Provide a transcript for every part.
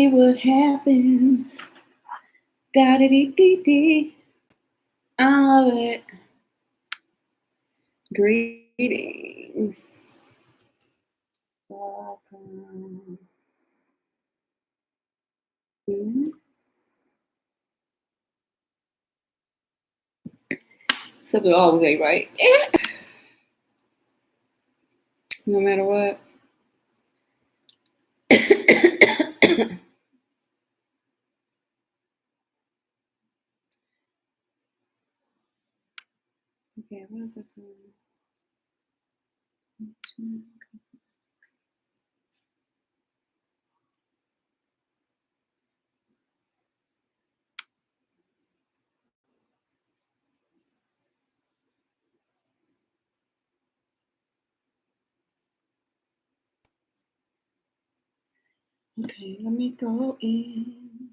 what happens. Da da dee dee dee. I love it. Greetings. Welcome. Something always ain't right. No matter what. Okay, what is that doing? Okay, let me go in.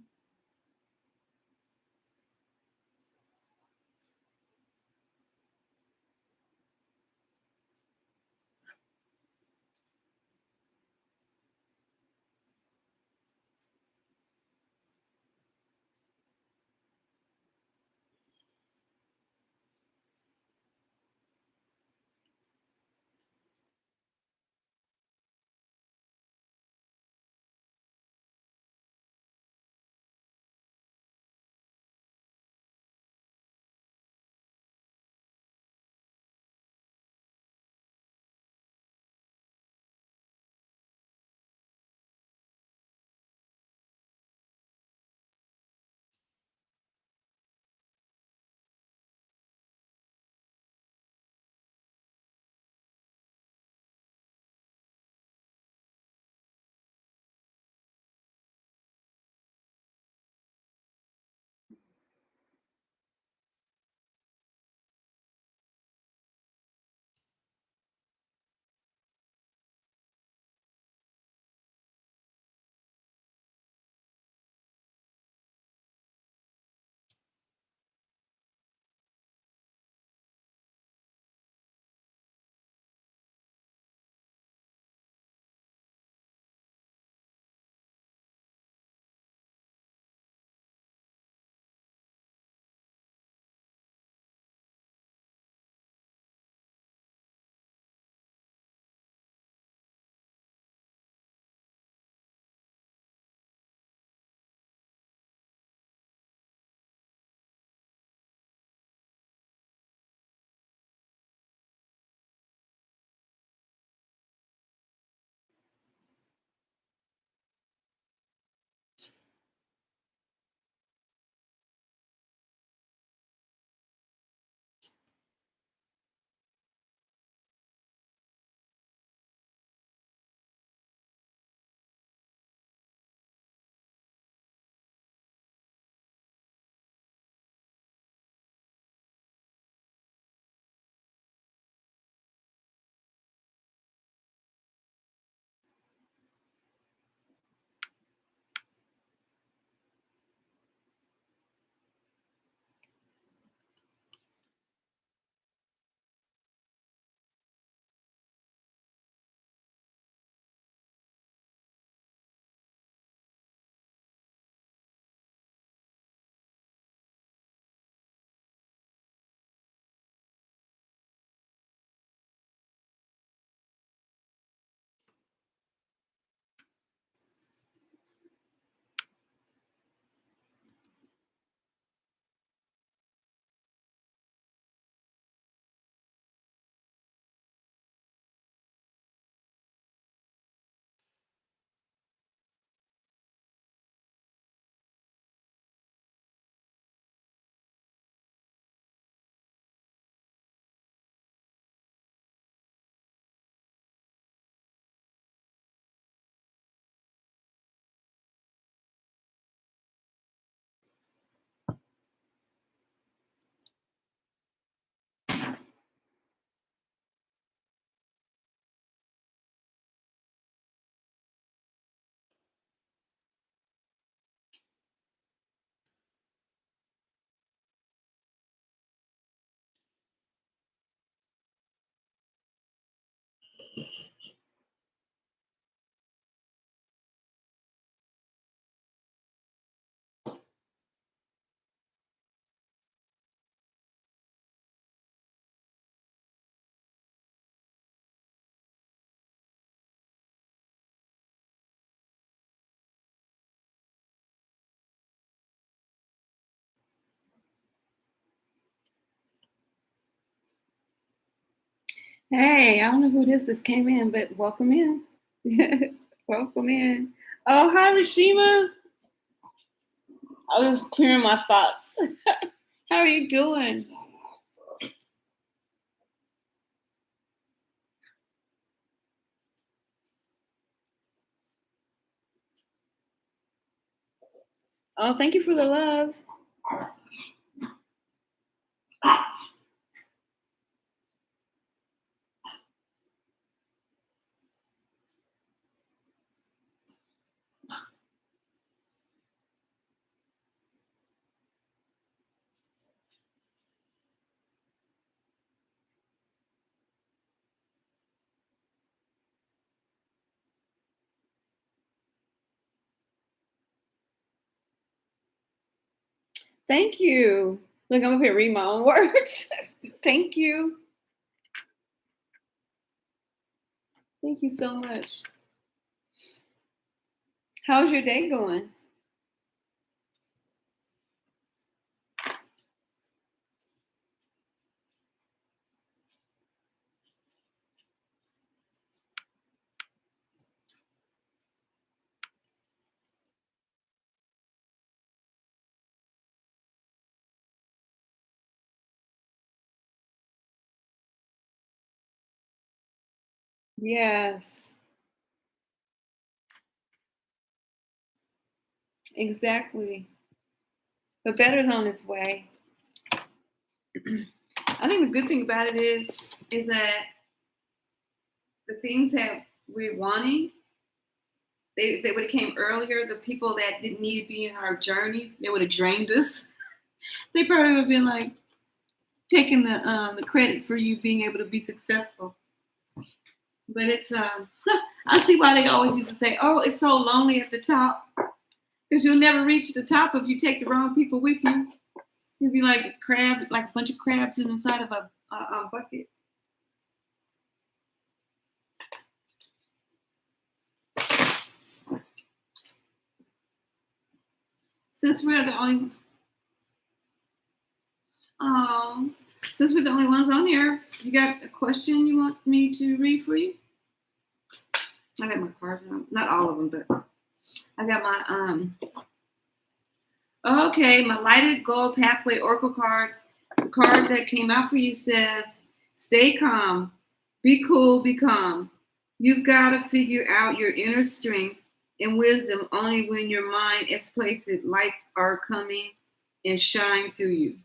Hey, I don't know who this came in, but welcome in. Welcome in. Oh, hi, Rashima. I was clearing my thoughts. How are you doing? Oh, thank you for the love. Thank you. Look, I'm up here reading my own words. Thank you. Thank you so much. How's your day going? Yes, exactly. But better's on its way. I think the good thing about it is that the things that we're wanting, if they would have came earlier, the people that didn't need to be in our journey, they would have drained us. They probably would have been like taking the credit for you being able to be successful. But it's I see why they always used to say, "Oh, it's so lonely at the top," because you'll never reach the top if you take the wrong people with you. You'd be like a crab, like a bunch of crabs inside of a bucket. Since we're the only, um, since we're the only ones on here, you got a question you want me to read for you? I got my cards on, not all of them, but I got my Okay, my lighted gold pathway oracle cards. The card that came out for you says, "Stay calm, be cool, be calm. You've got to figure out your inner strength and wisdom only when your mind is placed. Lights are coming and shine through you."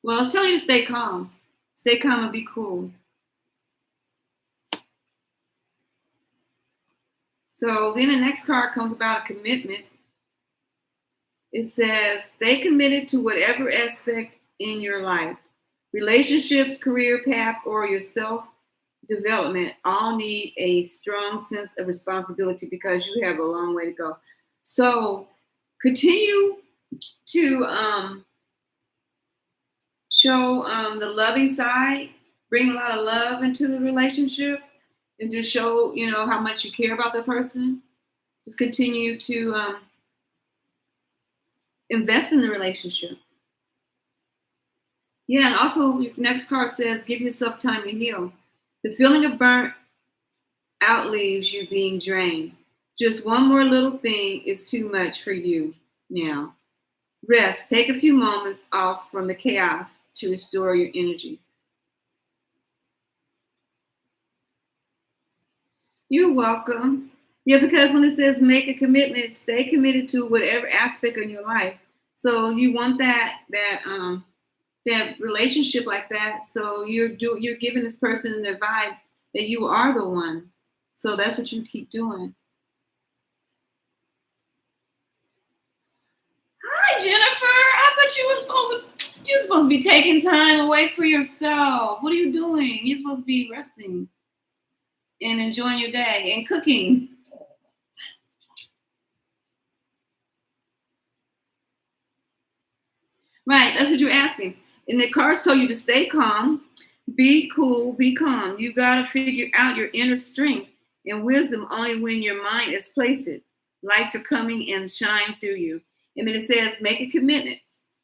Well, it's telling you to stay calm, and be cool. So then the next card comes about a commitment. It says, "Stay committed to whatever aspect in your life. Relationships, career path, or your self development all need a strong sense of responsibility because you have a long way to go." So continue to show the loving side, bring a lot of love into the relationship, and just show, how much you care about the person. Just continue to invest in the relationship. Yeah, and also your next card says, "Give yourself time to heal." The feeling of burnt out leaves you being drained. Just one more little thing is too much for you now. Rest. Take a few moments off from the chaos to restore your energies. You're welcome. Yeah, because when it says make a commitment, stay committed to whatever aspect of your life. So you want that relationship like that. So you're giving this person the vibes that you are the one. So that's what you keep doing. Hi, Jennifer. I thought you were supposed to be taking time away for yourself. What are you doing? You're supposed to be resting and enjoying your day and cooking. Right, that's what you're asking. And the cards told you to stay calm, be cool, be calm. You got to figure out your inner strength and wisdom only when your mind is placed. Lights are coming and shine through you. And then it says make a commitment.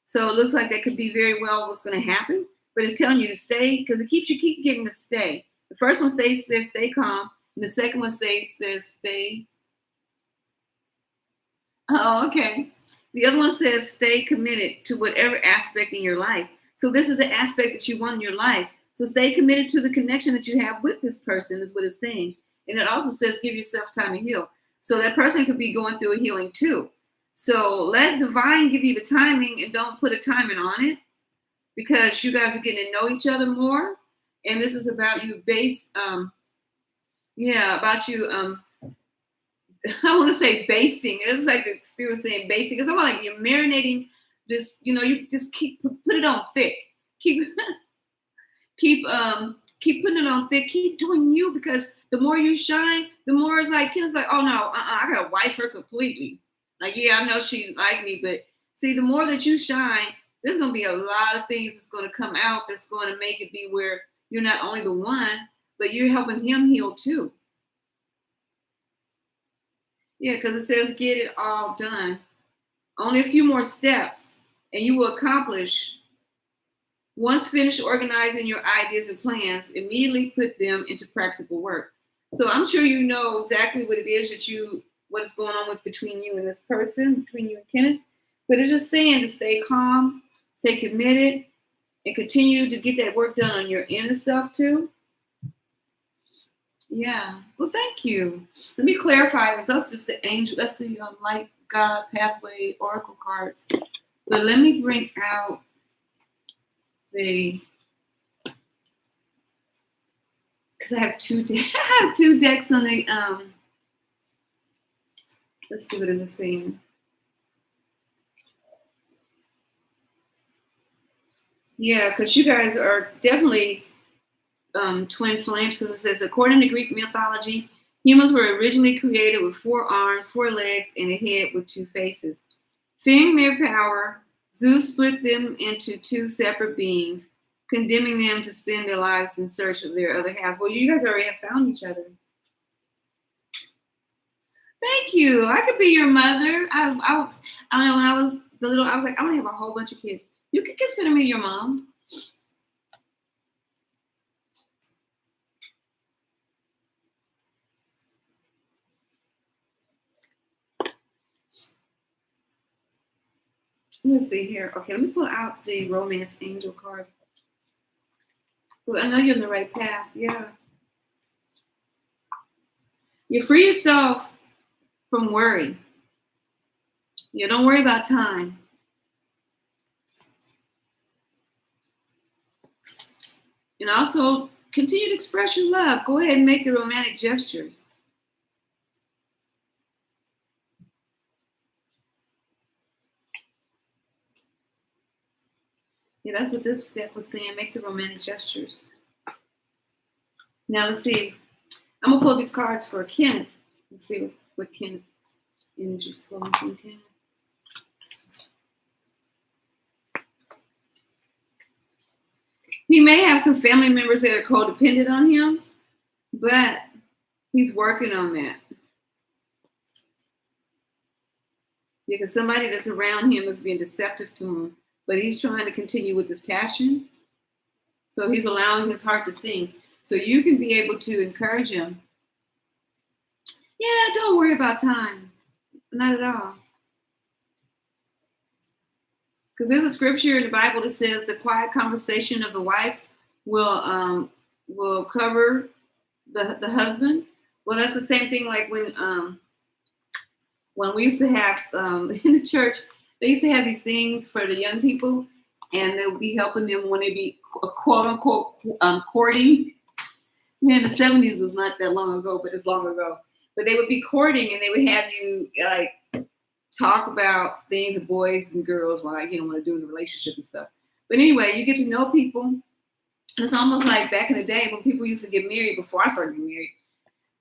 So it looks like that could be very well what's going to happen. but it's telling you to stay because it keep getting to stay. The first one says stay calm, and the second one says stay. Oh, okay. The other one says stay committed to whatever aspect in your life. So this is an aspect that you want in your life. So stay committed to the connection that you have with this person is what it's saying. And it also says give yourself time to heal. So that person could be going through a healing too. So let divine give you the timing and don't put a timing on it because you guys are getting to know each other more. And this is about you about you I want to say basting. It's like the spirit saying basting. It's almost like you're marinating this, you just put it on thick. Keep keep putting it on thick. Keep doing you because the more you shine, the more it's like oh no, I gotta wife her completely. Like, yeah, I know she like me, but see, the more that you shine, there's gonna be a lot of things that's gonna come out that's gonna make it be where you're not only the one, but you're helping him heal too. Yeah, because it says get it all done. Only a few more steps, and you will accomplish. Once finished organizing your ideas and plans, immediately put them into practical work. So I'm sure you know exactly what it is what is going on with between you and this person, between you and Kenneth. But it's just saying to stay calm, stay committed, and continue to get that work done on your inner self too. Yeah. Well, thank you. Let me clarify this. That's just the angel. That's the light God pathway oracle cards. But let me bring out because I have two decks on the let's see what is it saying. Yeah, because you guys are definitely twin flames because it says according to Greek mythology, humans were originally created with 4 arms, 4 legs, and a head with 2 faces. Fearing their power, Zeus split them into 2 separate beings, condemning them to spend their lives in search of their other half. Well, you guys already have found each other. Thank you. I could be your mother. I don't know. When I was little, I was like, I want to have a whole bunch of kids. You can consider me your mom. Let's see here. Okay, let me pull out the romance angel cards. Well, I know you're on the right path. Yeah. You free yourself from worry. You don't worry about time. And also continue to express your love. Go ahead and make the romantic gestures. Yeah, that's what this deck was saying. Make the romantic gestures. Now let's see. I'm gonna pull these cards for Kenneth. Let's see what Kenneth's energy's pulling from Kenneth. He may have some family members that are codependent on him, but he's working on that. Because somebody that's around him is being deceptive to him, but he's trying to continue with his passion. So he's allowing his heart to sing. So you can be able to encourage him. Yeah, don't worry about time. Not at all. Because there's a scripture in the Bible that says the quiet conversation of the wife will cover the husband. Well, that's the same thing like when we used to have in the church, they used to have these things for the young people, and they would be helping them when they be quote unquote courting. Man, the 70s was not that long ago, but it's long ago. But they would be courting, and they would have you like talk about things of boys and girls, like want to do in a relationship and stuff. But anyway, you get to know people. It's almost like back in the day when people used to get married. Before I started getting married,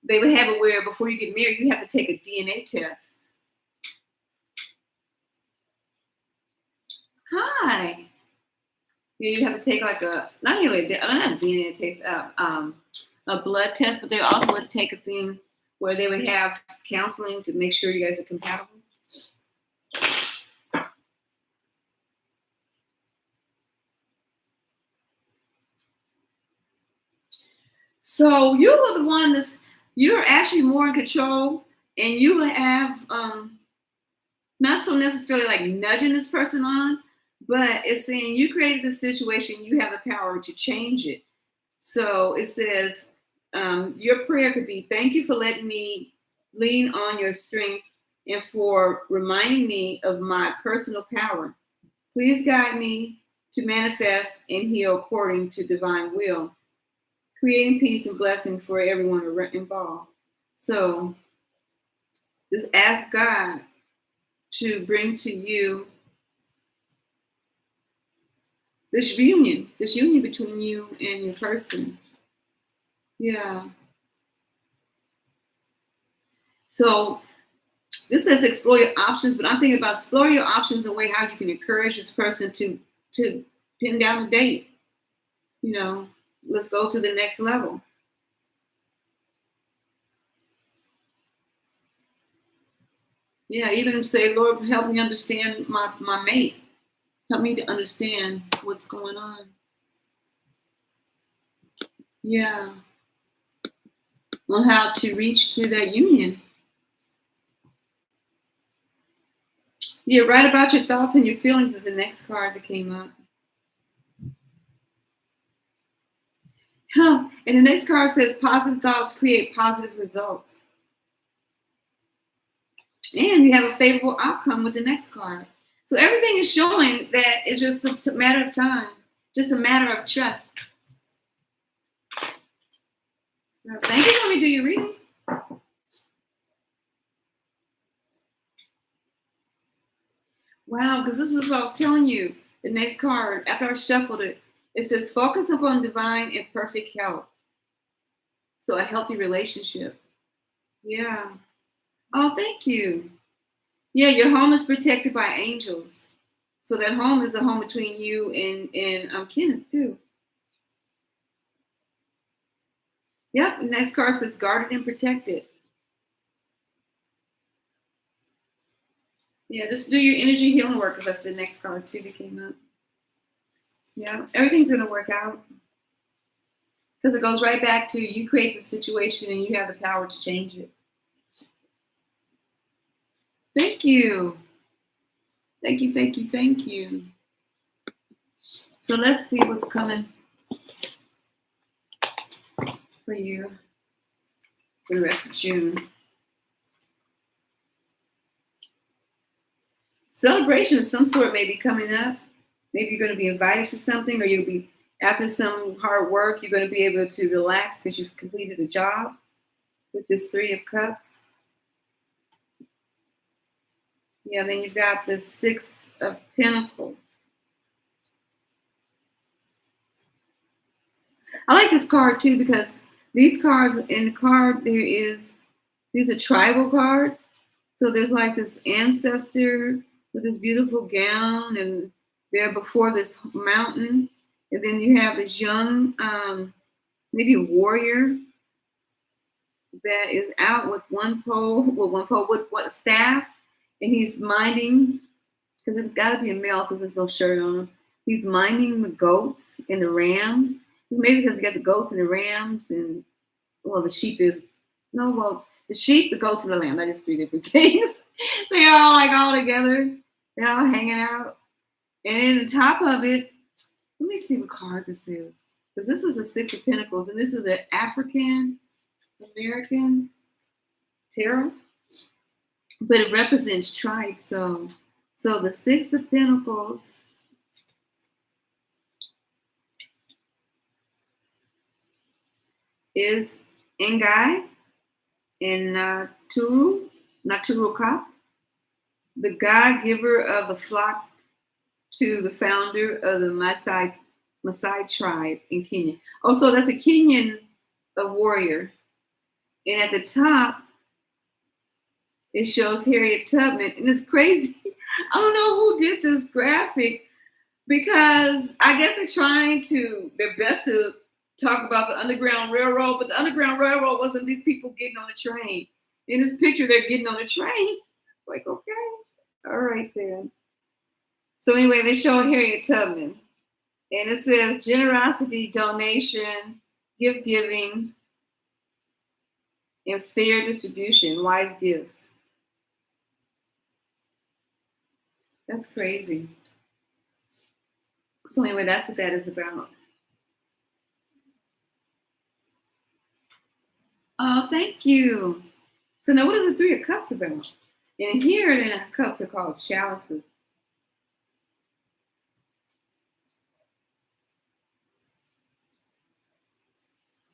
they would have it where before you get married, you have to take a DNA test. Hi. Yeah, you have to take like not a DNA test, a blood test, but they also would take a thing where they would have counseling to make sure you guys are compatible. So you're the one you're actually more in control, and you have not so necessarily like nudging this person on, but it's saying you created the situation, you have the power to change it. So it says, your prayer could be, thank you for letting me lean on your strength and for reminding me of my personal power. Please guide me to manifest and heal according to divine will, creating peace and blessing for everyone involved. So just ask God to bring to you this union between you and your person. Yeah. So this says explore your options, but I'm thinking about explore your options in a way how you can encourage this person to pin down a date. You know, let's go to the next level. Yeah, even say, Lord, help me understand my mate. Help me to understand what's going on. Yeah. On how to reach to that union. Yeah, write about your thoughts and your feelings is the next card that came up. Huh. And the next card says positive thoughts create positive results. And you have a favorable outcome with the next card. So everything is showing that it's just a matter of time, just a matter of trust. So thank you for me do your reading. Wow, because this is what I was telling you. The next card, after I shuffled it, it says focus upon divine and perfect health. So a healthy relationship. Yeah. Oh, thank you. Yeah, your home is protected by angels. So that home is the home between you and Kenneth too. Yep. The next card says guarded and protected. Yeah, just do your energy healing work because that's the next card too that came up. Yeah, everything's gonna work out because it goes right back to you create the situation and you have the power to change it. Thank you. Thank you, thank you, thank you. So let's see what's coming for you for the rest of June. Celebration of some sort may be coming up. Maybe you're going to be invited to something, or you'll be, after some hard work, you're going to be able to relax because you've completed a job with this Three of Cups. Yeah, then you've got the Six of Pentacles. I like this card too because these cards in the card these are tribal cards. So there's like this ancestor with this beautiful gown and they're before this mountain. And then you have this young, maybe a warrior that is out with one pole with what staff, and he's minding because it's got to be a male because there's no shirt on him. He's minding the goats and the rams. Maybe because you got the goats and the rams and well, the sheep is no well the sheep, the goats, and the lamb. That is three different things. They're all like all together. They're all hanging out, and then on top of it, let me see what card this is because this is the Six of Pentacles, and this is the African American tarot, but it represents tribes. So the Six of Pentacles is Ngai and Naturuka, the God giver of the flock to the founder of the Maasai tribe in Kenya. Oh, so that's a Kenyan warrior. And at the top, it shows Harriet Tubman. And it's crazy. I don't know who did this graphic because I guess they're trying their best to talk about the Underground Railroad, but the Underground Railroad wasn't these people getting on the train. In this picture, they're getting on the train. Like, okay, all right then. So anyway, they show Harriet Tubman. And it says generosity, donation, gift giving, and fair distribution, wise gifts. That's crazy. So anyway, that's what that is about. Oh, thank you. So now what are the Three of Cups about? And here the cups are called chalices.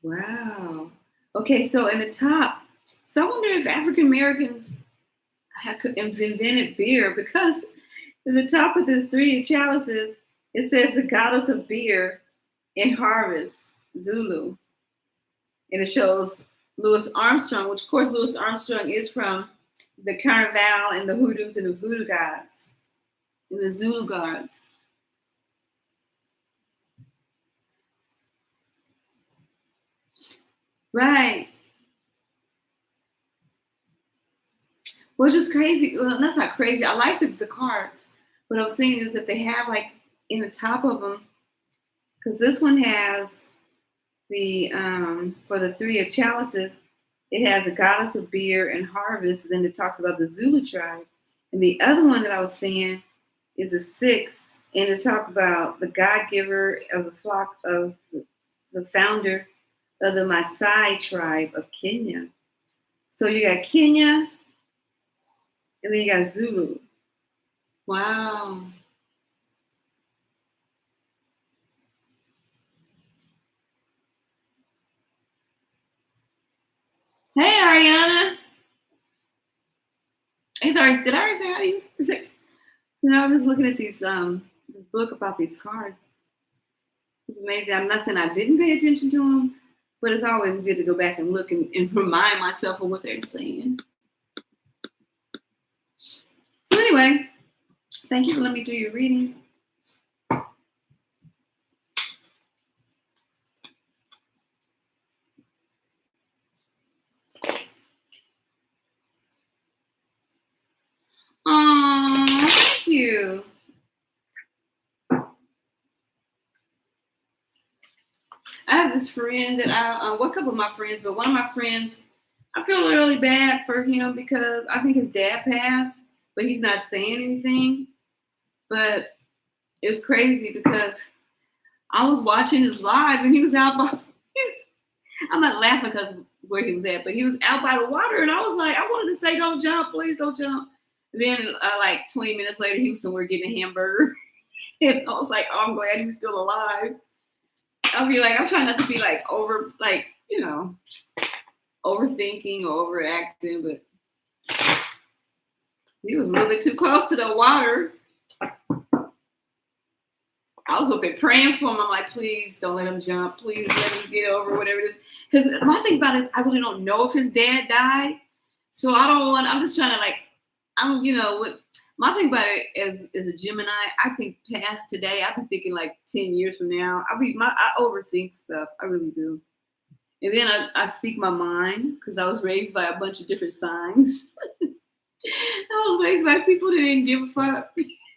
Wow. Okay, so in the top, so I wonder if African Americans had invented beer because in the top of this three chalices, it says the goddess of beer and harvest, Zulu. And it shows Louis Armstrong, which of course Louis Armstrong is from the Carnival and the hoodoos and the voodoo gods and the Zulu gods. Right. Which is crazy. Well, that's not crazy. I like the cards. What I'm saying is that they have like in the top of them, because this one has the for the three of chalices, it has a goddess of beer and harvest. Then it talks about the Zulu tribe, and the other one that I was saying is a six, and it talks about the God giver of the flock of the founder of the Maasai tribe of Kenya. So you got Kenya, and then you got Zulu. Wow. Hey, Ariana. Hey, sorry, did I already say hi to you? I was looking at this book about these cards. It's amazing. I'm not saying I didn't pay attention to them, but it's always good to go back and look and remind myself of what they're saying. So anyway, thank you for letting me do your reading. Oh, thank you. I have this friend that well, a couple of my friends, but one of my friends, I feel really bad for him because I think his dad passed, but he's not saying anything. But it's crazy because I was watching his live and he was out by, I'm not laughing because where he was at, but he was out by the water and I was like, I wanted to say, don't jump, please don't jump. And then like 20 minutes later, he was somewhere getting a hamburger. And I was like, oh, I'm glad he's still alive. I'll be like, I'm trying not to be like overthinking or overacting, but he was a little bit too close to the water. I was up there praying for him. I'm like, please don't let him jump. Please let him get over whatever it is. Because my thing about it is I really don't know if his dad died. So I'm just trying to what my thing about it as a Gemini, I think past today, I've been thinking like 10 years from now. I overthink stuff. I really do. And then I speak my mind because I was raised by a bunch of different signs. I was raised by people that didn't give a fuck.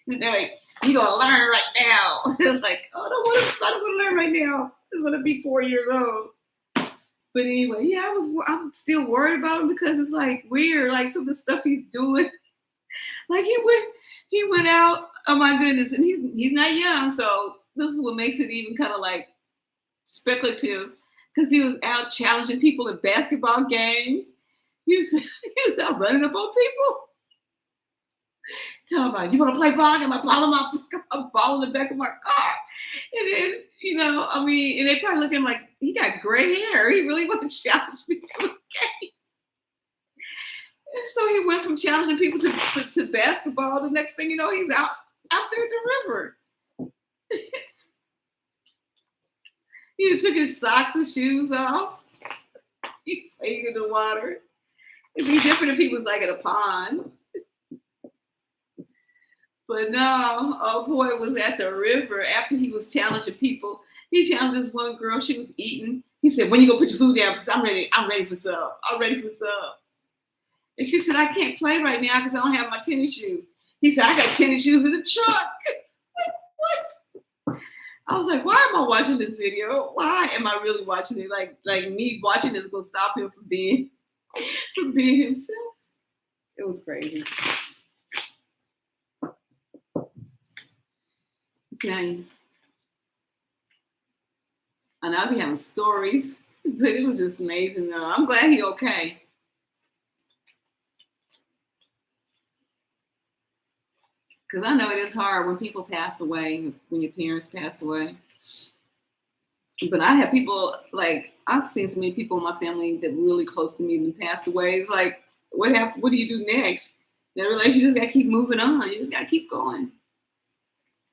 And they're like, you gonna learn right now. It's like, oh, I don't want to learn right now. I just want to be 4 years old. But anyway, yeah, I'm still worried about him because it's like weird, like some of the stuff he's doing. Like he went out. Oh my goodness, and he's not young, so this is what makes it even kind of like speculative because he was out challenging people at basketball games. He was out running up on people. Tell about you want to play ball? Get my ball in my ball in the back of my car, and then and they probably look at him like he got gray hair. He really want to challenge me to a game. And so he went from challenging people to basketball. The next thing you know, he's out there at the river. He took his socks and shoes off. He played in the water. It'd be different if he was like at a pond. But no, oh boy, was at the river after he was challenging people. He challenged this one girl. She was eating. He said, "When you go put your food down? Because I'm ready. I'm ready for sub. I'm ready for sub." And she said, "I can't play right now because I don't have my tennis shoes." He said, "I got tennis shoes in the truck." What? I was like, "Why am I watching this video? Why am I really watching it? Like me watching this is gonna stop him from being for being himself. It was crazy. Okay. And I'll be having stories, but it was just amazing though. I'm glad he okay. Because I know it is hard when people pass away, when your parents pass away. But I have people like I've seen so many people in my family that were really close to me and passed away. It's like, what happened? What do you do next? That relationship, you just gotta keep moving on. You just gotta keep going,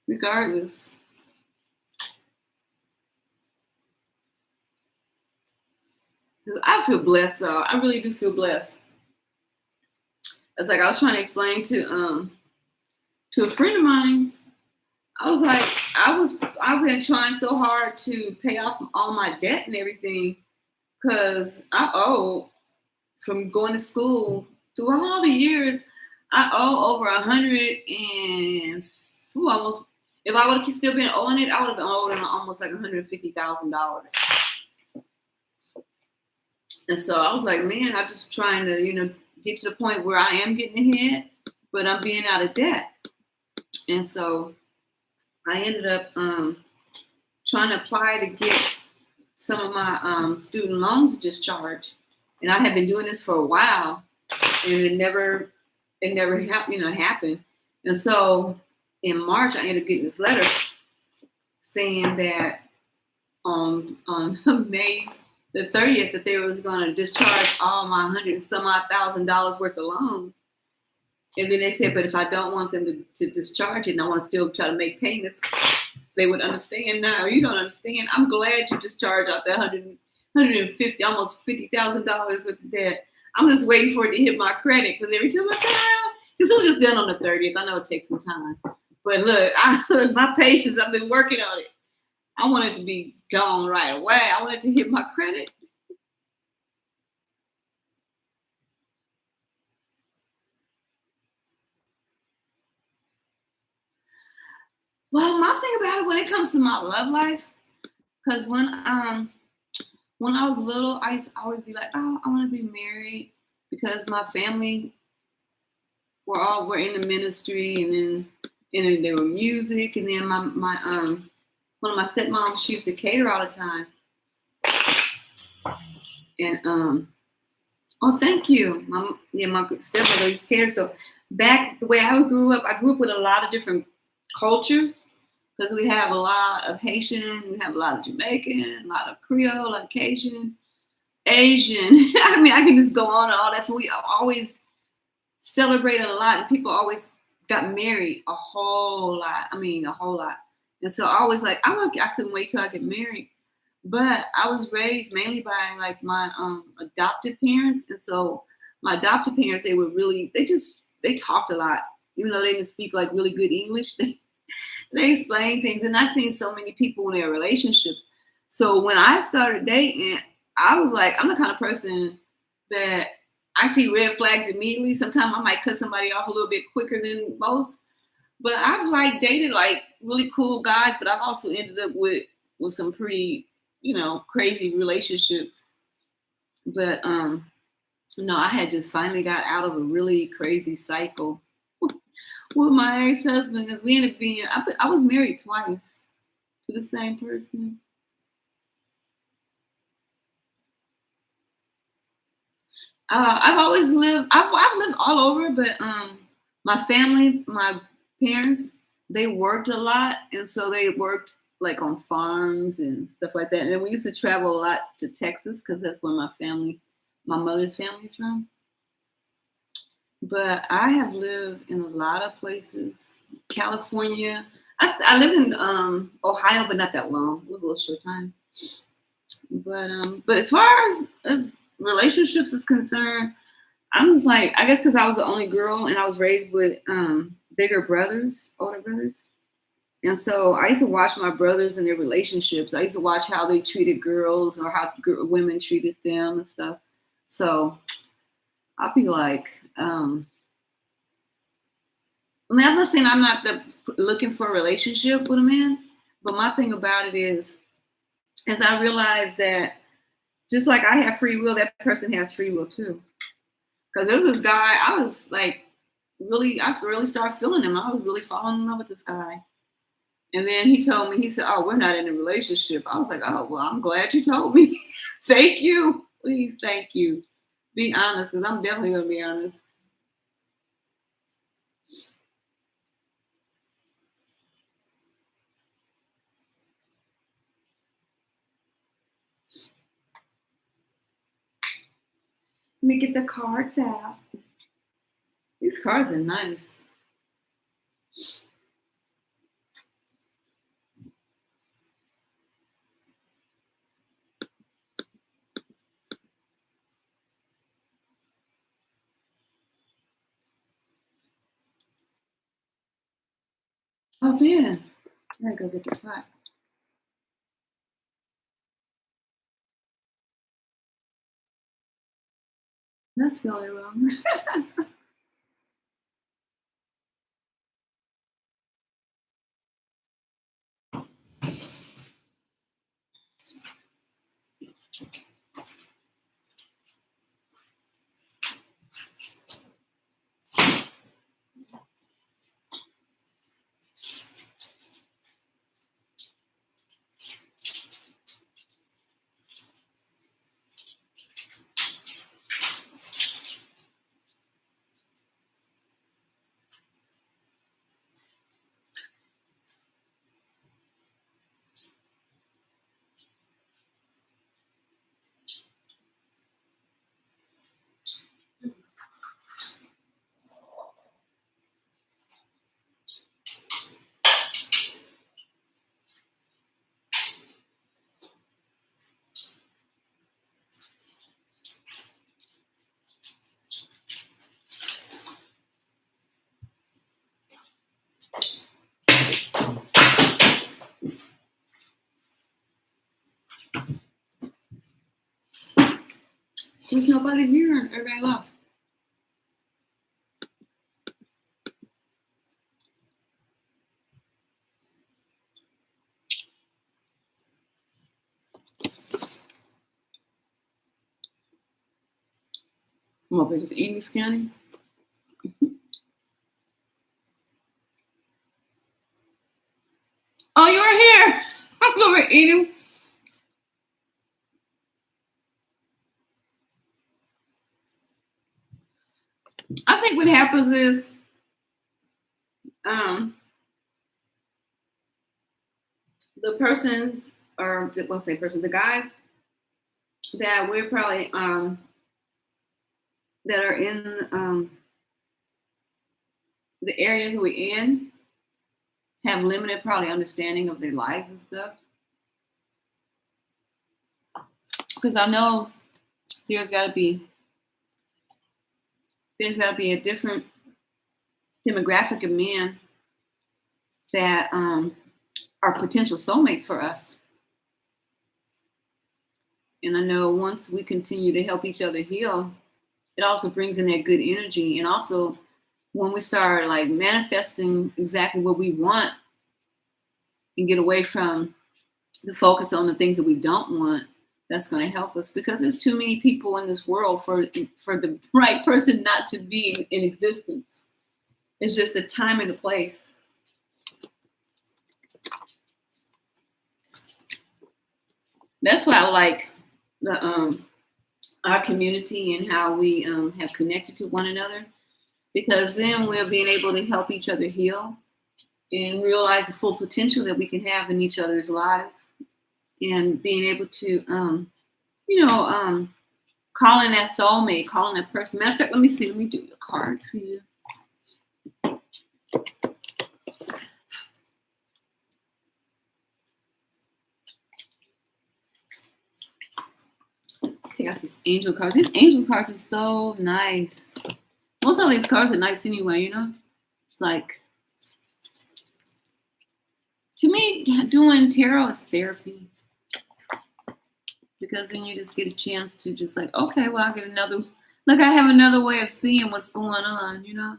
regardless. 'Cause I feel blessed though. I really do feel blessed. It's like I was trying to explain to a friend of mine. I was like, I've been trying so hard to pay off all my debt and everything because I owe from going to school through all the years. I owe over 100 and almost. If I would have still been owing it, I would have been owing almost like $150,000. And so I was like, man, I'm just trying to, get to the point where I am getting ahead, but I'm being out of debt. And so I ended up trying to apply to get some of my student loans discharged. And I had been doing this for a while, and it never happened. And so in March, I ended up getting this letter saying that on May the 30th that they was going to discharge all my $100 and some odd $1,000 worth of loans. And then they said, but if I don't want them to discharge it and I want to still try to make payments, they would understand. Now you don't understand. I'm glad you discharged out that 150, almost $50,000 worth of debt. I'm just waiting for it to hit my credit because every time I turn around, because I'm just done on the 30th. I know it takes some time, but look, my patience. I've been working on it. I want it to be gone right away. I want it to hit my credit. Well, my thing about it when it comes to my love life, because when I was little, I used to always be like, oh, I want to be married because my family were in the ministry, and then they were music, and then my one of my stepmoms, she used to cater all the time, and oh, thank you, my stepmother used to cater. So back the way I grew up with a lot of different cultures because we have a lot of Haitian, we have a lot of Jamaican, a lot of Creole, a lot of Cajun, Asian. I mean, I can just go on and all that. So we always celebrated a lot, and people always got married a whole lot. I mean, a whole lot. And so I always like, I couldn't wait till I get married. But I was raised mainly by like my adopted parents, and so my adopted parents, they talked a lot, even though they didn't speak like really good English. They explained things, and I've seen so many people in their relationships. So when I started dating, I was like, I'm the kind of person that I see red flags immediately. Sometimes I might cut somebody off a little bit quicker than most. But I've like dated like really cool guys, but I've also ended up with some pretty, crazy relationships. But no, I had just finally got out of a really crazy cycle with my ex-husband because we ended up being. I was married twice to the same person. I've always lived. I've lived all over, but my family, my parents, they worked a lot, and so they worked like on farms and stuff like that. And then we used to travel a lot to Texas because that's where my mother's family is from. But I have lived in a lot of places. California. I lived in Ohio, but not that long. It was a little short time. But as far as relationships is concerned, I'm just like, I guess because I was the only girl and I was raised with bigger brothers, older brothers. And so I used to watch my brothers and their relationships. I used to watch how they treated girls or how women treated them and stuff. So I'll be like, I mean, I'm not saying I'm not looking for a relationship with a man, but my thing about it is I realize that just like I have free will, that person has free will too. Because there was this guy, I was like, really, I really started feeling him. I was really falling in love with this guy. And then he told me, he said, "Oh, we're not in a relationship." I was like, "Oh, well, I'm glad you told me." Thank you. Please, thank you. Be honest, because I'm definitely going to be honest. Let me get the cards out. These cards are nice. Oh, man. I gotta go get the pot. That's spelling wrong. There's nobody here and everybody left. I'm over here just eating this candy. Oh, you are here. I'm over here eating. I think what happens is, um, the persons, or let's say person, the guys that we're probably that are in the areas we're in have limited probably understanding of their lives and stuff. Because I know there's got to be there's got to be a different demographic of men that are potential soulmates for us. And I know once we continue to help each other heal, it also brings in that good energy. And also, when we start like manifesting exactly what we want and get away from the focus on the things that we don't want, that's going to help us, because there's too many people in this world for the right person not to be in existence. It's just a time and a place. That's why I like the our community and how we have connected to one another, because then we're being able to help each other heal and realize the full potential that we can have in each other's lives, and being able to you know calling that soulmate, calling that person. Matter of fact, let me see, let me do your cards for you. I got these angel cards. These angel cards are so nice. Most of these cards are nice anyway, you know? It's like, to me, doing tarot is therapy. Because then you just get a chance to just like, okay, well, I'll get another, look, I have another way of seeing what's going on, you know?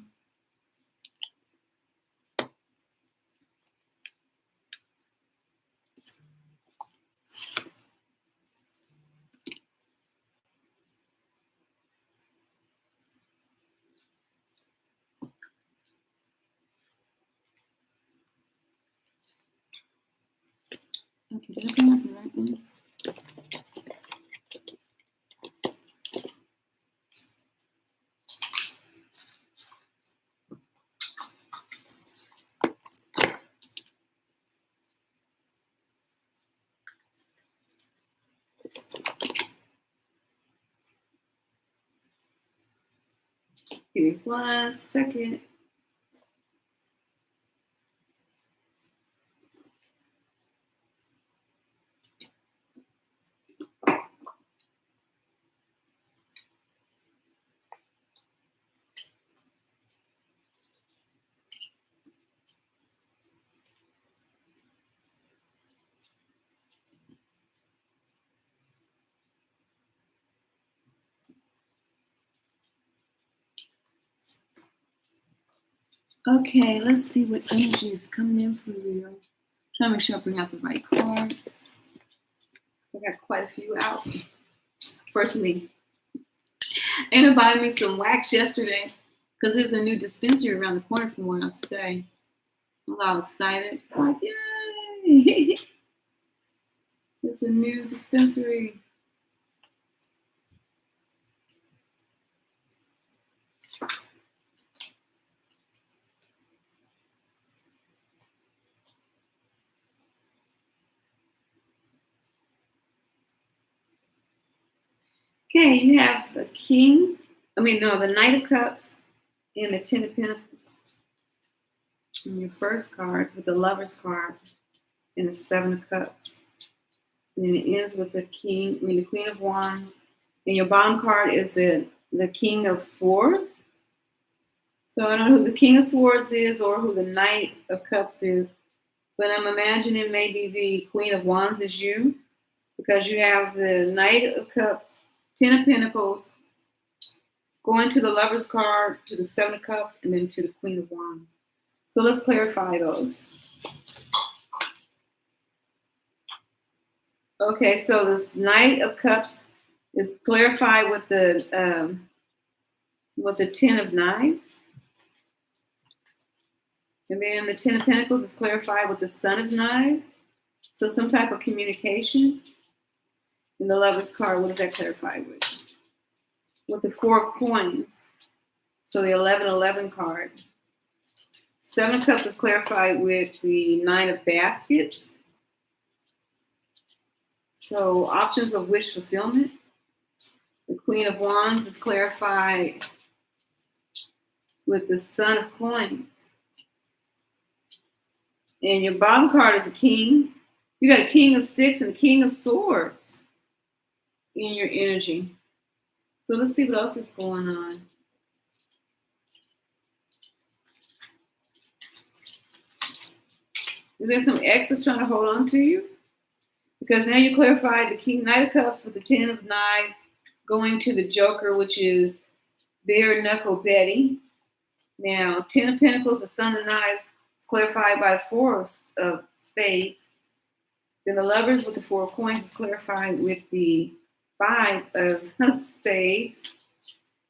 Okay, did I bring out the right ones? Give me 1 second. Okay, let's see what energy is coming in for you. I'm trying to make sure I bring out the right cards. I got quite a few out. First me. Anna bought me some wax yesterday because there's a new dispensary around the corner from where I stay. I'm all excited. Like, yay! It's a new dispensary. Okay, you have the the Knight of Cups and the Ten of Pentacles. And your first cards with the Lover's card and the Seven of Cups. And then it ends with the Queen of Wands. And your bottom card is the King of Swords. So I don't know who the King of Swords is or who the Knight of Cups is, but I'm imagining maybe the Queen of Wands is you, because you have the Knight of Cups, Ten of Pentacles, going to the Lover's card, to the Seven of Cups, and then to the Queen of Wands. So let's clarify those. Okay, so this Knight of Cups is clarified with the Ten of Knives. And then the Ten of Pentacles is clarified with the Son of Knives. So some type of communication. And the Lover's card, what does that clarify with? With the Four of Coins. So the 11-11 card. Seven of Cups is clarified with the Nine of Baskets. So options of wish fulfillment. The Queen of Wands is clarified with the Son of Coins. And your bottom card is a King. You got a King of Sticks and a King of Swords in your energy. So let's see what else is going on. Is there some exes trying to hold on to you? Because now you clarified the Knight of Cups with the Ten of Knives going to the Joker, which is Bare Knuckle Betty. Now, Ten of Pentacles, the Son of Knives, is clarified by the Four of Spades. Then the Lovers with the Four of Coins is clarified with the Five of Spades.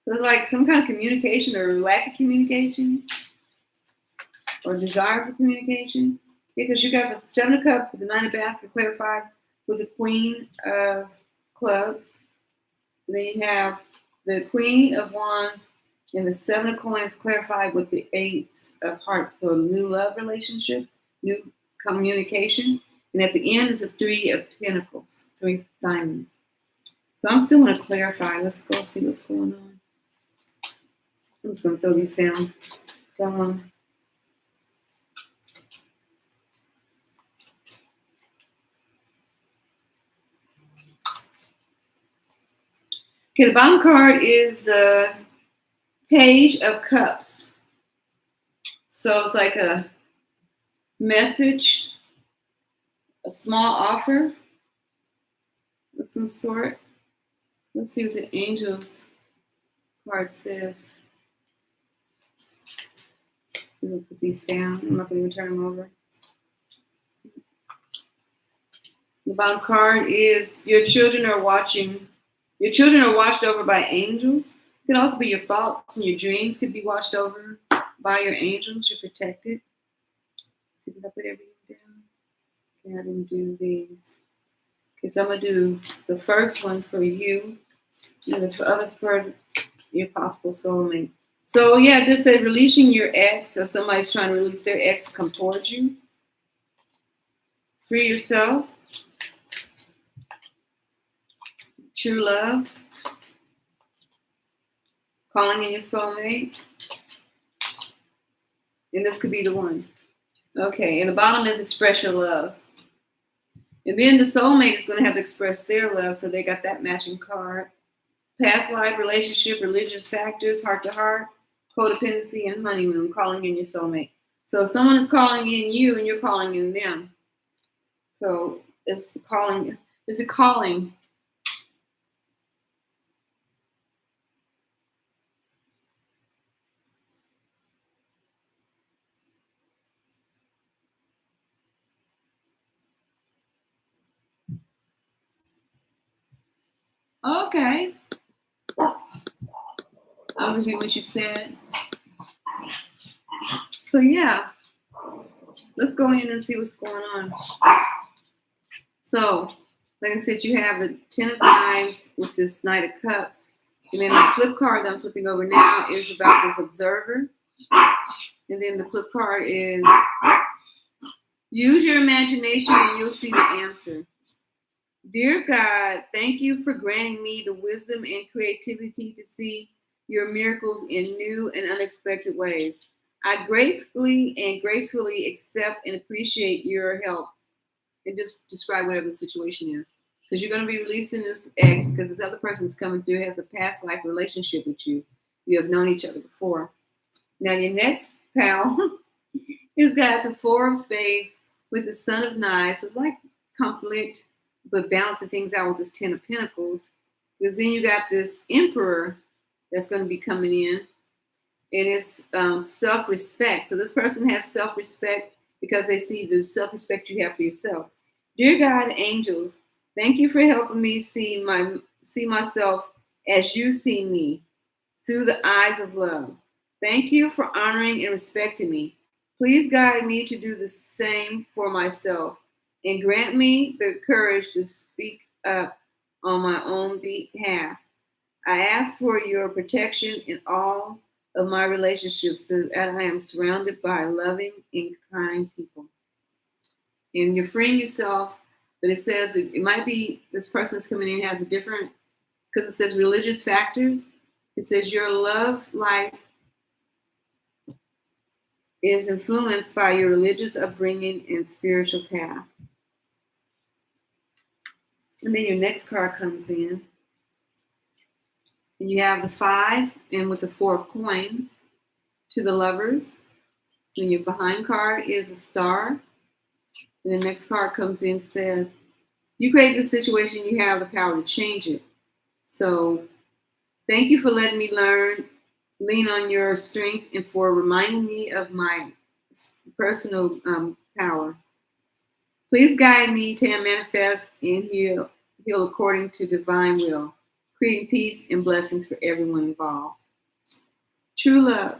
So it's like some kind of communication or lack of communication or desire for communication. Because you got the Seven of Cups with the Nine of Baskets clarified with the Queen of Clubs. And then you have the Queen of Wands and the Seven of Coins clarified with the Eight of Hearts. So a new love relationship, new communication. And at the end is the Three of Pentacles, Three of Diamonds. So I'm still going to clarify. Let's go see what's going on. I'm just going to throw these down. Come on. Okay, the bottom card is the Page of Cups. So it's like a message, a small offer of some sort. Let's see what the Angels card says. I'm going to put these down. I'm not going to even turn them over. The bottom card is your children are watching. Your children are watched over by angels. It could also be your thoughts and your dreams could be watched over by your angels. You're protected. See if I put everything down. Okay, I didn't do these. Okay, so I'm gonna do the first one for you, and the other for your possible soulmate. So yeah, this said releasing your ex, or somebody's trying to release their ex to come towards you. Free yourself. True love. Calling in your soulmate. And this could be the one. Okay, and the bottom is express your love. And then the soulmate is going to have to express their love, so they got that matching card. Past life, relationship, religious factors, heart to heart, codependency, and honeymoon, calling in your soulmate. So if someone is calling in you and you're calling in them. So it's calling. Is it calling? Okay. I'll repeat what you said. So yeah, let's go in and see what's going on. So, like I said, you have the Ten of Knives with this Knight of Cups. And then the flip card that I'm flipping over now is about this observer. And then the flip card is use your imagination and you'll see the answer. Dear God, thank you for granting me the wisdom and creativity to see your miracles in new and unexpected ways. I gratefully and gracefully accept and appreciate your help. And just describe whatever the situation is. Because you're going to be releasing this ex because this other person is coming through has a past life relationship with you. You have known each other before. Now, your next pal has got the Four of Spades with the Son of Knives. So it's like conflict, but balancing things out with this Ten of Pentacles. Because then you got this Emperor that's going to be coming in, and it's self-respect. So this person has self-respect because they see the self-respect you have for yourself. Dear God, angels, thank you for helping me see myself as you see me through the eyes of love. Thank you for honoring and respecting me. Please guide me to do the same for myself and grant me the courage to speak up on my own behalf. I ask for your protection in all of my relationships so that I am surrounded by loving and kind people. And you're freeing yourself, but it says it might be this person's coming in has a different, because it says religious factors. It says your love life is influenced by your religious upbringing and spiritual path. And then your next card comes in. And you have the Five and with the Four of Coins to the Lovers. And your behind card is a Star. And the next card comes in and says, you create the situation, you have the power to change it. So thank you for letting me lean on your strength and for reminding me of my personal power. Please guide me to manifest and heal according to divine will, creating peace and blessings for everyone involved. True love.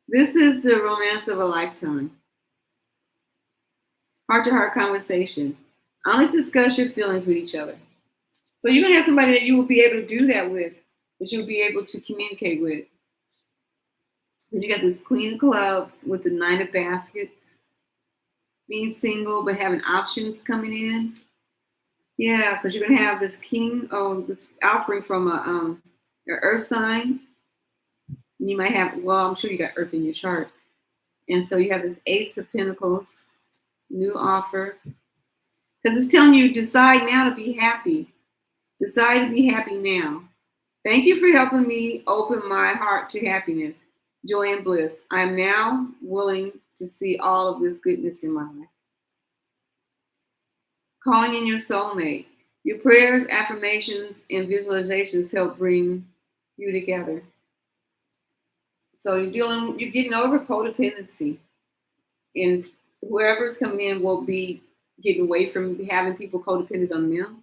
This is the romance of a lifetime. Heart-to-heart conversation. Honest discuss your feelings with each other. So you're going to have somebody that you will be able to do that with, that you'll be able to communicate with. And you got this Queen of Clubs with the Nine of Baskets. Being single but having options coming in. Yeah, because you're going to have this King, this offering from a earth sign. You might have, well, I'm sure you got earth in your chart. And so you have this Ace of Pentacles, new offer. Because it's telling you, decide now to be happy. Decide to be happy now. Thank you for helping me open my heart to happiness, joy, and bliss. I am now willing to see all of this goodness in my life. Calling in your soulmate. Your prayers, affirmations, and visualizations help bring you together. So you're getting over codependency. And whoever's coming in will be getting away from having people codependent on them.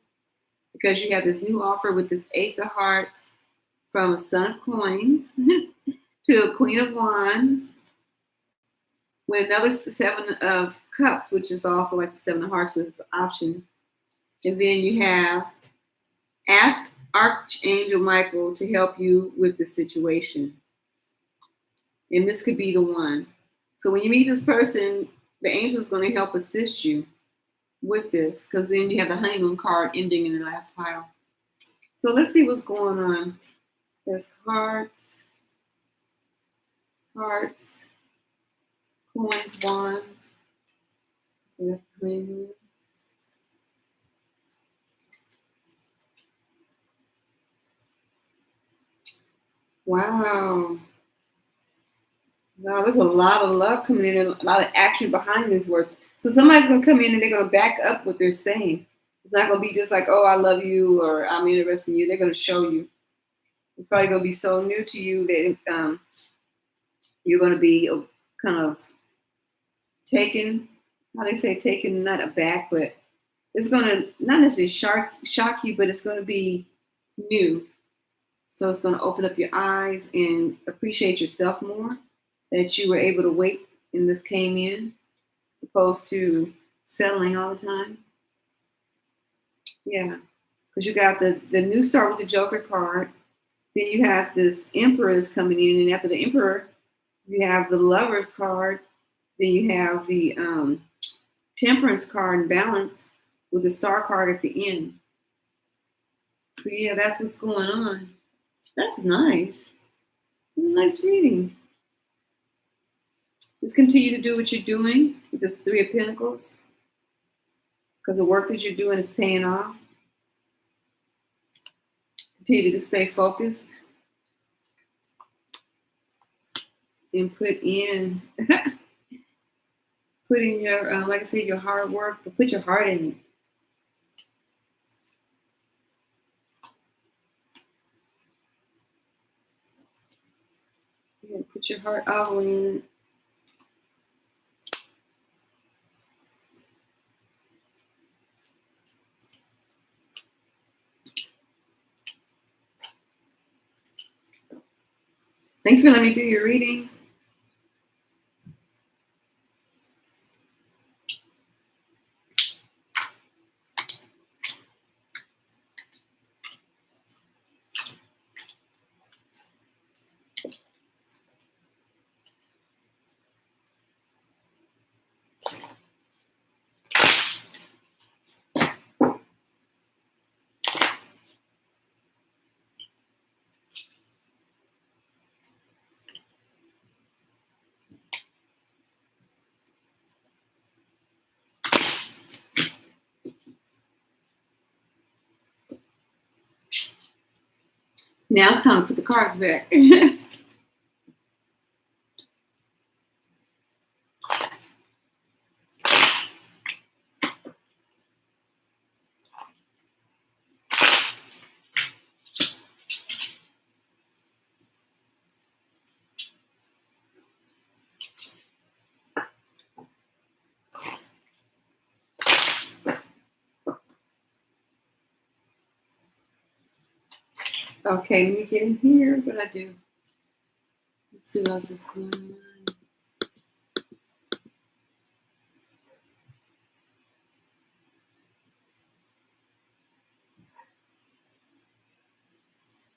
Because you have this new offer with this Ace of Hearts from a Son of Coins to a Queen of Wands with another Seven of Cups, which is also like the Seven of Hearts with its options. And then you have ask Archangel Michael to help you with the situation. And this could be the one. So when you meet this person, the angel is going to help assist you with this, because then you have the honeymoon card ending in the last pile. So let's see what's going on. There's hearts, coins, wands. Honeymoon. Wow. Wow, there's a lot of love coming in and a lot of action behind these words. So somebody's going to come in and they're going to back up what they're saying. It's not going to be just like, oh, I love you or I'm interested in you. They're going to show you. It's probably going to be so new to you that you're going to be kind of taken, how they say, taken, not aback, but it's going to not necessarily shock you, but it's going to be new. So it's going to open up your eyes and appreciate yourself more, that you were able to wait and this came in, opposed to settling all the time. Yeah, because you got the new start with the Joker card. Then you have this Emperor is coming in, and after the Emperor, you have the Lovers card. Then you have the Temperance card and Balance with the Star card at the end. So yeah, that's what's going on. That's nice. Nice reading. Just continue to do what you're doing with this Three of Pentacles, because the work that you're doing is paying off. Continue to stay focused and put in your, like I said, your hard work, but put your heart in it. Yeah, put your heart all in it. Thank you for letting me do your reading. Now it's time to put the cards back. Okay, let me get in here. What I do? Let's see what else is going on.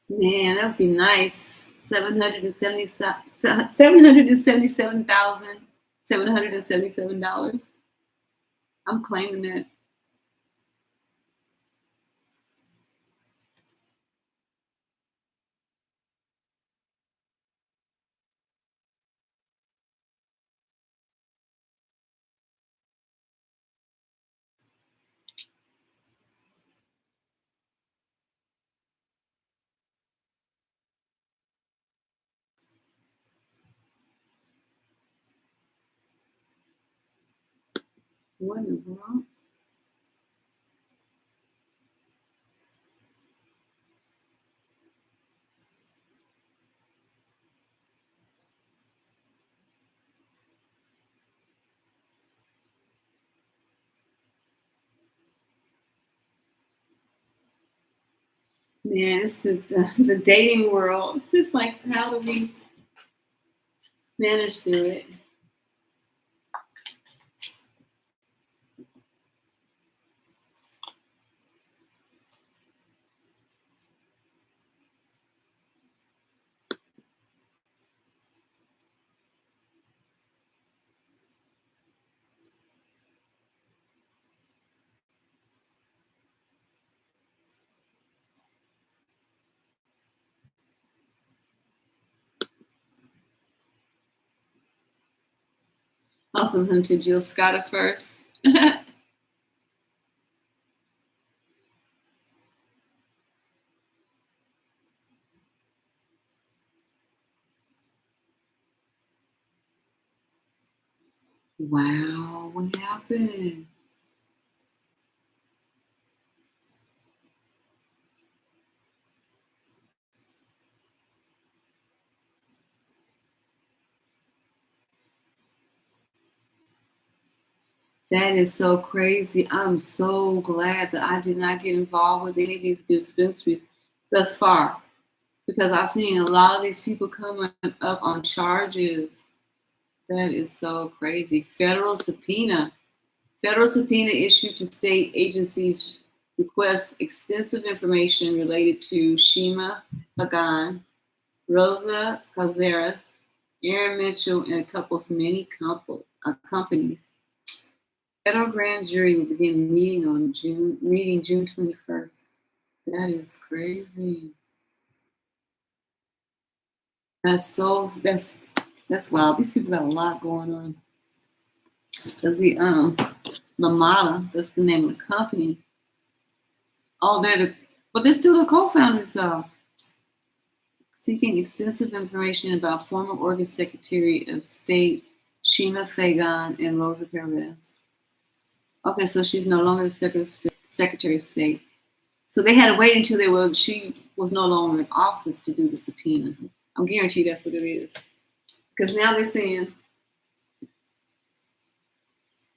Man, that would be nice. $777,777. I'm claiming that. What in the world? Man, it's the dating world. It's like, how do we manage through it? Also listen to Jill Scott at first. Wow, what happened? That is so crazy. I'm so glad that I did not get involved with any of these dispensaries thus far because I've seen a lot of these people coming up on charges. That is so crazy. Federal subpoena issued to state agencies requests extensive information related to Shima Pagan, Rosa Cazares, Aaron Mitchell, and a couple's many companies. Federal grand jury will begin meeting June 21st. That is crazy. That's wild. These people got a lot going on. Cause the Lamada, that's the name of the company. Oh, but they're still the co-founders though. Seeking extensive information about former Oregon Secretary of State Shima Fagan and Rosa Perez. Okay, so she's no longer the Secretary of State. So they had to wait until she was no longer in office to do the subpoena. I'm guaranteed that's what it is. Because now they're saying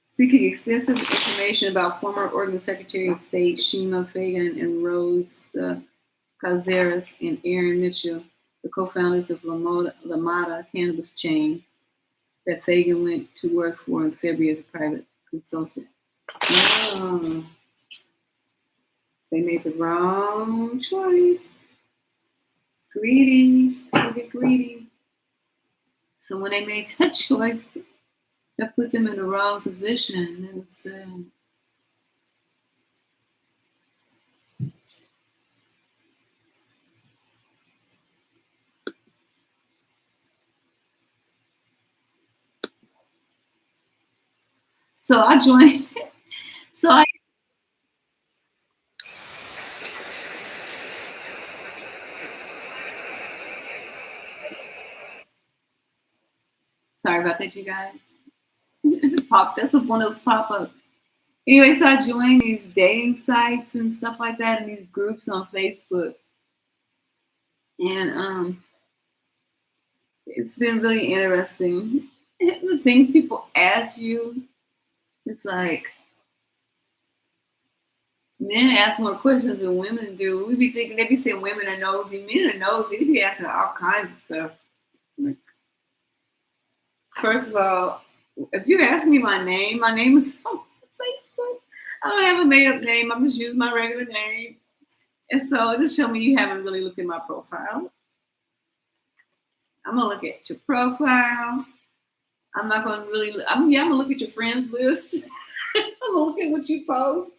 seeking extensive information about former Oregon Secretary of State Shima Fagan and Rose Cazares and Aaron Mitchell, the co-founders of Lamada cannabis chain that Fagan went to work for in February as a private consultant. Oh, they made the wrong choice. Greedy. People get greedy. So when they made that choice, that put them in the wrong position. That was sad. So I joined. So I. Sorry about that, you guys. That's one of those pop-ups. Anyway, so I joined these dating sites and stuff like that, and these groups on Facebook, and it's been really interesting. The things people ask you, it's like men ask more questions than women do. We be thinking they be saying women are nosy, men are nosy. They be asking all kinds of stuff. Like, first of all, if you ask me my name is on Facebook. I don't have a made-up name. I'm just using my regular name. And so just show me you haven't really looked at my profile. I'm gonna look at your profile. I'm not gonna really. I'm gonna look at your friends list. I'm gonna look at what you post.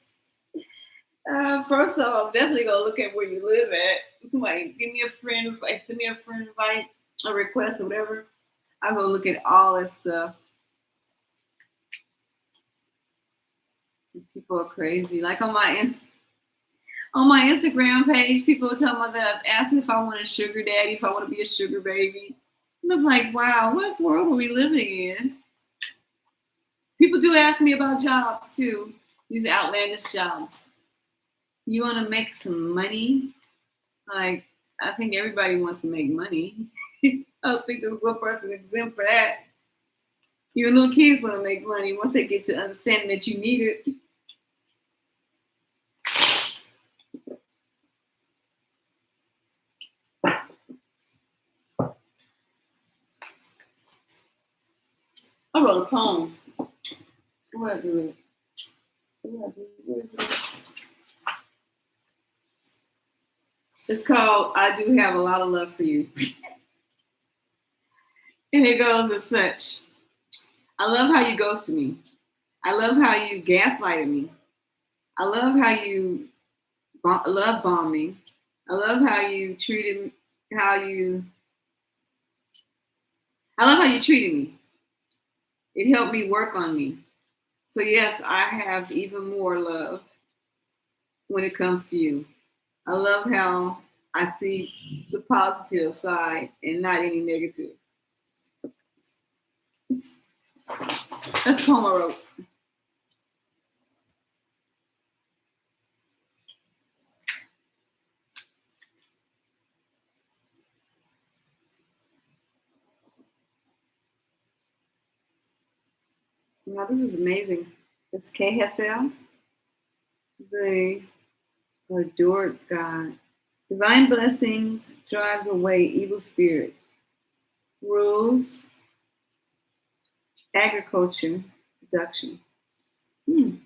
First of all, I'm definitely gonna look at where you live at. Somebody give me a friend, send me a friend invite, a request or whatever. I'll go look at all that stuff. People are crazy. Like on my Instagram page, people tell me that asking if I want a sugar daddy, if I want to be a sugar baby. And I'm like, wow, what world are we living in? People do ask me about jobs too, these outlandish jobs. You want to make some money? Like, I think everybody wants to make money. I don't think there's one person exempt for that. Even little kids want to make money once they get to understanding that you need it. I wrote a poem. What do I do? It's called I Do Have a Lot of Love for You. And it goes as such. I love how you ghosted me. I love how you gaslighted me. I love how you love bombed me. I love how you treated me, how you I love how you treated me. It helped me work on me. So yes, I have even more love when it comes to you. I love how I see the positive side and not any negative. That's a poem I wrote. Now this is amazing. It's KFL. They adored God. Divine blessings drives away evil spirits. Rules agriculture production. Hmm.